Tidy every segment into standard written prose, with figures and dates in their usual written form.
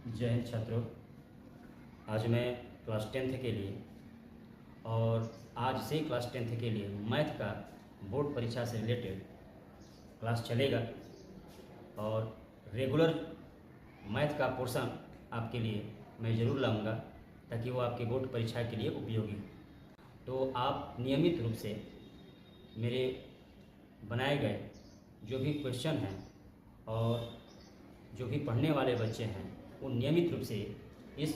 जय हिंद छात्रों। आज मैं क्लास 10th के लिए और आज से क्लास 10th के लिए मैथ का बोर्ड परीक्षा से रिलेटेड क्लास चलेगा और रेगुलर मैथ का पोर्शन आपके लिए मैं ज़रूर लाऊंगा ताकि वो आपके बोर्ड परीक्षा के लिए उपयोगी हो। तो आप नियमित रूप से मेरे बनाए गए जो भी क्वेश्चन हैं और जो भी पढ़ने वाले बच्चे हैं वो नियमित रूप से इस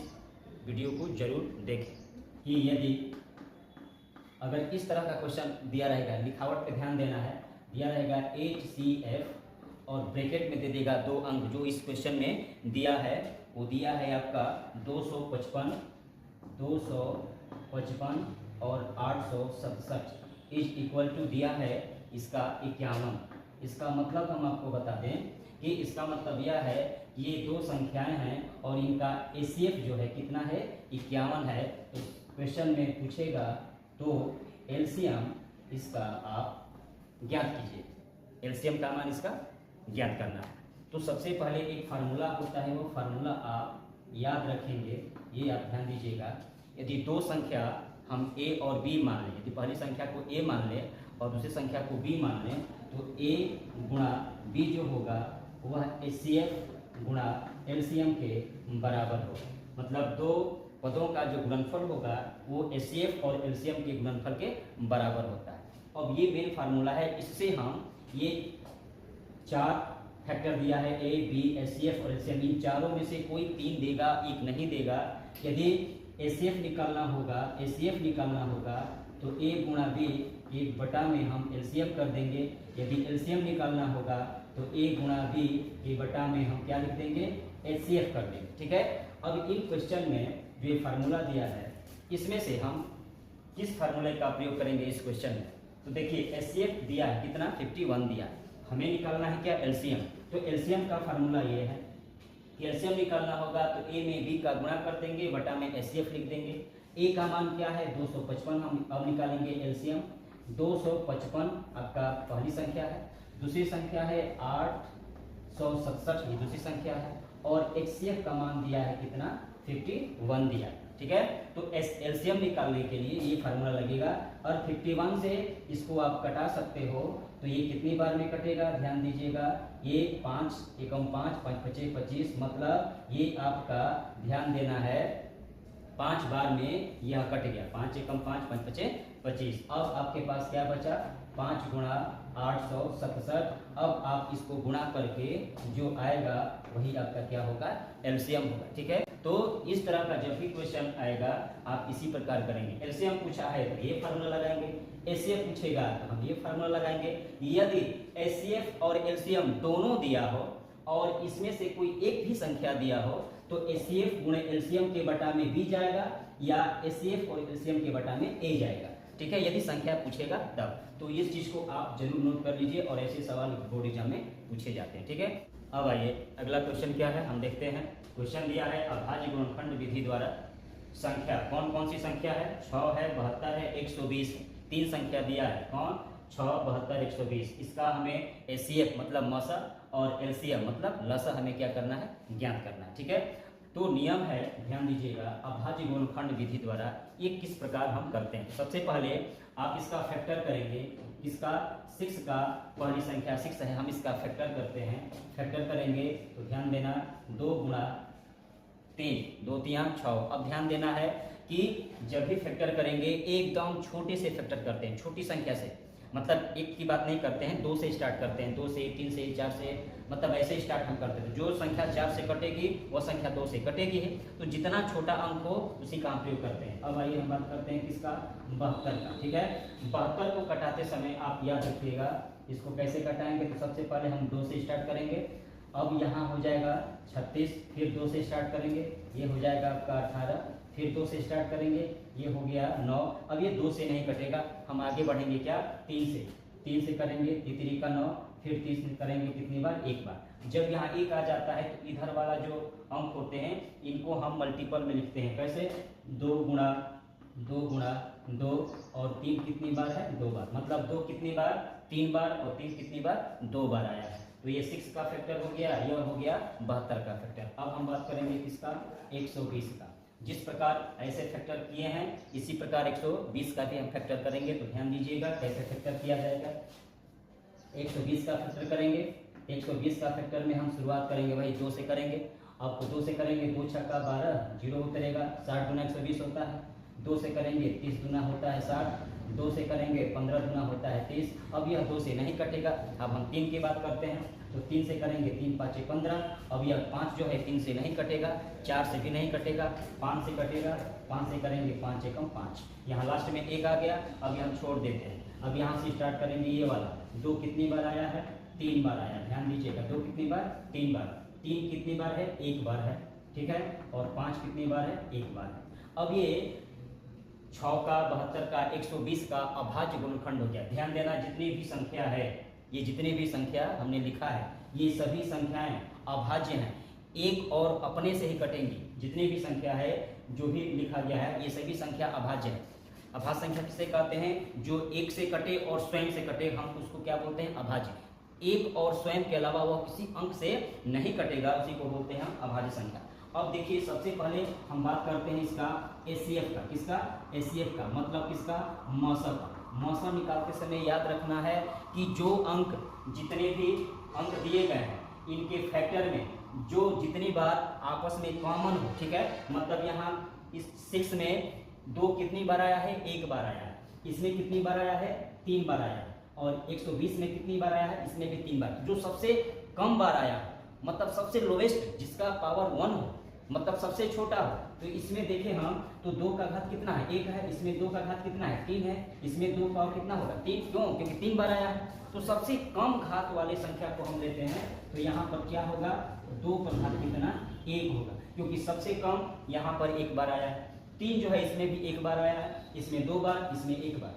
वीडियो को ज़रूर देखें कि यदि अगर इस तरह का क्वेश्चन दिया रहेगा, लिखावट पे ध्यान देना है, दिया रहेगा HCF और ब्रैकेट में दे देगा 2 अंक जो इस क्वेश्चन में दिया है, वो दिया है आपका 255 और 867 इज इक्वल टू दिया है इसका 51। इसका मतलब हम आपको बता दें कि इसका मतलब यह है ये 2 संख्याएं हैं और इनका HCF जो है कितना है 51 है। तो क्वेश्चन में पूछेगा तो एलसीएम इसका आप ज्ञात कीजिए। एलसीएम का मान इसका ज्ञात करना है। तो सबसे पहले एक फार्मूला होता है, वो फार्मूला आप याद रखेंगे, ये आप ध्यान दीजिएगा। यदि 2 संख्या हम A और B मान लें, यदि पहली संख्या को A मान लें और दूसरी संख्या को B मान लें तो A गुणा B जो होगा वह HCF गुणा एलसीएम के बराबर होगा। मतलब 2 पदों का जो गुणनफल होगा वो HCF और एलसीएम के गुणनफल के बराबर होता है। अब ये मेन फार्मूला है, इससे हम ये 4 फैक्टर दिया है A, B, HCF और एलसीएम, इन चारों में से कोई 3 देगा, एक नहीं देगा। यदि HCF निकालना होगा तो A गुणा B 1 में हम LCM कर देंगे। यदि LCM निकालना होगा तो A गुणा B 1 में हम क्या लिख देंगे, HCF कर देंगे। ठीक है। अब इन क्वेश्चन में जो ये फार्मूला दिया है इसमें से हम किस फार्मूले का प्रयोग करेंगे इस क्वेश्चन में। तो देखिए HCF दिया है कितना, 51 दिया है, हमें निकालना है क्या, LCM। तो LCM का फार्मूला ये है कि LCM निकालना होगा तो A में B का गुणा कर देंगे, बटा में HCF लिख देंगे। A का मान क्या है 255, हम अब निकालेंगे LCM। 255 आपका पहली संख्या है, दूसरी संख्या है 867 ये दूसरी संख्या है और HCF का मान दिया है कितना 51 दिया है। ठीक है। तो LCM निकालने के लिए ये फार्मूला लगेगा और 51 से इसको आप कटा सकते हो तो ये कितनी बार में कटेगा, ध्यान दीजिएगा। ये 5 एकम 5 5 पचे 25, मतलब ये आपका ध्यान देना है 5 बार में यह कट गया। 5 एकम 5 5 पचे 25। अब आपके पास क्या बचा, 5 गुणा 867। अब आप इसको गुणा करके जो आएगा वही आपका क्या होगा, एलसीएम होगा। ठीक है। तो इस तरह का जब भी क्वेश्चन आएगा आप इसी प्रकार करेंगे। एलसीएम पूछा है तो ये फार्मूला लगाएंगे, एचसीएफ पूछेगा तो हम ये फार्मूला लगाएंगे। यदि एचसीएफ और एलसीएम दोनों दिया हो और इसमें से कोई एक भी संख्या दिया हो तो एचसीएफ गुणे एलसीएम के बटा में B जाएगा या एचसीएफ और एलसीएम के बटा में A जाएगा। ठीक है। यदि संख्या पूछेगा तब तो इस चीज को आप जरूर नोट कर लीजिए और ऐसे सवाल बोर्ड एग्जाम में पूछे जाते हैं। ठीक है। अब आइए अगला क्वेश्चन क्या है हम देखते हैं। क्वेश्चन दिया है अभाज्य गुणनखंड विधि द्वारा संख्या, कौन कौन सी संख्या है, 6 है, 72 है, 120 है। 3 संख्या दिया है, कौन, 6, 72, 120। इसका हमें एचसीएफ मतलब मसा और एलसीएम मतलब लसा हमें क्या करना है, ज्ञात करना है। ठीक है। तो नियम है, ध्यान दीजिएगा, अभाज्य गुणनखंड विधि द्वारा ये किस प्रकार हम करते हैं। सबसे पहले आप इसका फैक्टर करेंगे, इसका 6 का पहली संख्या 6 है, हम इसका फैक्टर करते हैं। फैक्टर करेंगे तो ध्यान देना 2 गुणा 3, 2 3 6। अब ध्यान देना है कि जब भी फैक्टर करेंगे एकदम छोटे से फैक्टर करते हैं, छोटी संख्या से, मतलब 1 की बात नहीं करते हैं, 2 से स्टार्ट करते हैं, 2 से 3 से 4 से, मतलब ऐसे स्टार्ट हम करते हैं। जो संख्या 4 से कटेगी वो संख्या 2 से कटेगी है, तो जितना छोटा अंक हो उसी का हम प्रयोग करते हैं। अब आइए हम बात करते हैं किसका, 72 का। ठीक है। 72 को कटाते समय आप याद रखिएगा इसको कैसे कटाएंगे। तो सबसे पहले हम 2 से स्टार्ट करेंगे। अब यहाँ हो जाएगा 36, फिर 2 से स्टार्ट करेंगे, ये हो जाएगा आपका 18, फिर 2 से स्टार्ट करेंगे, ये हो गया 9। अब ये 2 से नहीं कटेगा, हम आगे बढ़ेंगे क्या, 3 से करेंगे, तितरी का 9, फिर 30 में करेंगे कितनी बार, 1 बार। जब यहाँ 1 आ जाता है तो इधर वाला जो अंक होते हैं इनको हम मल्टीपल में लिखते हैं। कैसे, 2 गुणा 2 और 3 कितनी बार है, 2 बार। मतलब 2 कितनी बार, 3 बार और 3 कितनी बार, 2 बार आया है। तो ये 6 का फैक्टर हो गया, यह हो गया 72 का फैक्टर। अब हम बात करें करेंगे किसका, 120 का। जिस प्रकार ऐसे फैक्टर किए हैं इसी प्रकार 120 का भी हम फैक्टर करेंगे। तो ध्यान दीजिएगा कैसे फैक्टर किया जाएगा। 120 का फैक्टर करेंगे, 120 का फैक्टर में हम शुरुआत करेंगे भाई 2 से करेंगे। अब 2 से करेंगे, 2 छक्का 12, 0 उतरेगा, 60 गुना 120 होता है। 2 से करेंगे 30 गुना होता है 60, 2 से करेंगे 15 गुना होता है 30। अब यह 2 से नहीं कटेगा। अब हम 3 की बात करते हैं, तो 3 से करेंगे 3 5 15। अब यह 5 जो है 3 से नहीं कटेगा, 4 से भी नहीं कटेगा, 5 से कटेगा, 5 से करेंगे 5 एकम 5। यहाँ लास्ट में 1 आ गया। अब ये हम छोड़ देते हैं। अब यहाँ से स्टार्ट करेंगे ये वाला। 2 कितनी बार आया है, 3 बार आया। ध्यान दीजिएगा 2 कितनी बार, 3 बार। 3 कितनी बार है, 1 बार है, ठीक है। और 5 कितनी बार है, 1 बार है। अब ये 6 का 72 का 120 का अभाज्य गुणनखंड हो गया। ध्यान देना जितनी भी संख्या है, ये जितनी भी संख्या हमने लिखा है ये सभी संख्याएं अभाज्य हैं, एक और अपने से ही कटेंगी। जितनी भी संख्या है जो भी लिखा गया है ये सभी संख्या अभाज्य है। अभाज्य संख्या किसे कहते हैं, जो एक से कटे और स्वयं से कटे, हम उसको क्या बोलते हैं, अभाज्य। एक और स्वयं के अलावा वह किसी अंक से नहीं कटेगा, उसी को बोलते हैं हम अभाज्य संख्या। अब देखिए सबसे पहले हम बात करते हैं इसका एचसीएफ का। किसका, एचसीएफ का मतलब किसका, मौसा का। मौसा निकालते समय याद रखना है कि जो अंक, जितने भी अंक दिए गए हैं इनके फैक्टर में जो जितनी बार आपस में कॉमन हो, ठीक है। मतलब यहाँ इस 6 में 2 कितनी बार आया है, 1 बार आया है। इसमें कितनी बार आया है, 3 बार आया है। और 120 में कितनी बार आया है, इसमें भी 3 बार। जो सबसे कम बार आया मतलब सबसे लोएस्ट, जिसका पावर 1 हो, मतलब सबसे छोटा हो, तो इसमें देखें हम तो 2 का घात कितना है, 1 है। इसमें 2 का घात कितना है, 3 है। इसमें 2 पावर कितना होगा, 3। क्यों, क्योंकि 3 बार आया है। तो सबसे कम घात वाले संख्या को हम लेते हैं, तो यहाँ पर क्या होगा, 2 पर घात कितना, 1 होगा, क्योंकि सबसे कम यहाँ पर 1 बार आया है। 3 जो है इसमें भी 1 बार आया है, इसमें 2 बार, इसमें 1 बार,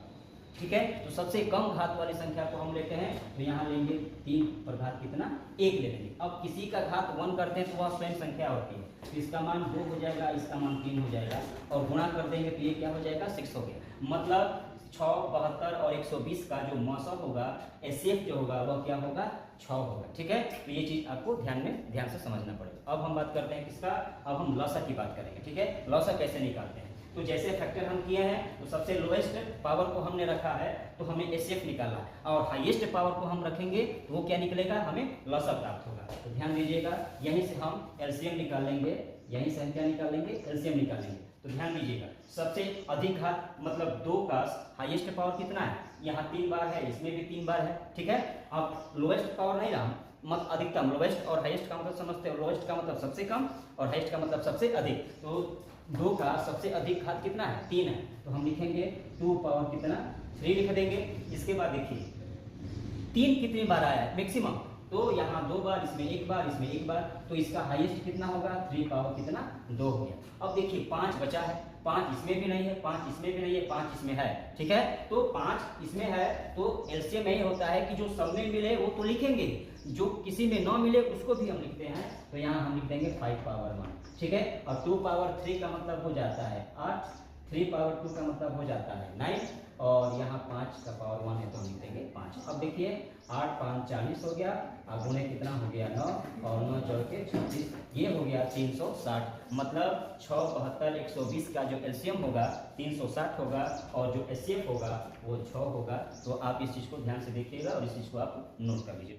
ठीक है। तो सबसे कम घात वाली संख्या को हम लेते हैं, तो यहाँ लेंगे 3 पर घात कितना, 1 ले लेंगे। अब किसी का घात 1 करते हैं तो वह स्वयं संख्या होती है, तो इसका मान 2 हो जाएगा, इसका मान 3 हो जाएगा, और गुणा कर देंगे तो ये क्या हो जाएगा, 6 हो गया। मतलब 6, 72 और 120 का जो मौसा होगा, एचसीएफ जो होगा वह क्या होगा, 6 होगा, ठीक है। तो ये चीज आपको ध्यान से समझना पड़ेगा। अब हम बात करते हैं किसका, अब हम लौसा की बात करेंगे, ठीक है। लौसा कैसे निकालते हैं, तो जैसे फैक्टर हम किए हैं तो सबसे लोएस्ट पावर को हमने रखा है तो हमें एचसीएफ निकालना है, और हाईएस्ट पावर को हम रखेंगे तो वो क्या निकलेगा, हमें लौसा प्राप्त होगा। तो ध्यान दीजिएगा यहीं से हम एलसीएम निकालेंगे, यहीं से हम क्या निकालेंगे, एलसीएम निकालेंगे। तो ध्यान दीजिएगा सबसे अधिक घात मतलब 2 का हाईएस्ट पावर कितना है, यहाँ 3 बार है, इसमें भी 3 बार है, ठीक है। अब लोएस्ट पावर नहीं रहा, मत अधिकतम। लोएस्ट और हाईएस्ट का मतलब समझते हो, लोएस्ट का मतलब सबसे कम और हाईएस्ट का मतलब सबसे अधिक। तो 2 का सबसे अधिक घात कितना है, 3 है, तो हम लिखेंगे 2 पावर कितना, 3 लिख देंगे। इसके बाद देखिए 3 कितनी बार आया है, मैक्सिमम, तो यहाँ 2 बार, इसमें 1 बार, इसमें 1 बार, तो इसका हाईएस्ट कितना होगा, 3 पावर कितना, 2 हो गया। अब देखिए 5 बचा है, 5 इसमें भी नहीं है, 5 इसमें भी नहीं है, 5 इसमें है, ठीक है। तो 5 इसमें है तो एलसीएम यही होता है कि जो सब में मिले वो तो लिखेंगे, जो किसी में न मिले उसको भी हम लिखते हैं। तो यहाँ हम लिख देंगे 5 पावर 1, ठीक है। और 2 पावर 3 का मतलब हो जाता है 8, 3 पावर 2 का मतलब हो जाता है 9, और यहाँ 5 का पावर 1 है तो हम लिख देंगे 5। अब देखिए 8 5 40 हो गया, और गुणे कितना हो गया 9, और 9 जोड़ के 36, ये हो गया 360। मतलब 6, 72, 120 का जो एलसीएम होगा 360 होगा, और जो एचसीएफ होगा वो 6 होगा। तो आप इस चीज़ को ध्यान से देखिएगा और इस चीज़ को आप नोट कर लीजिए।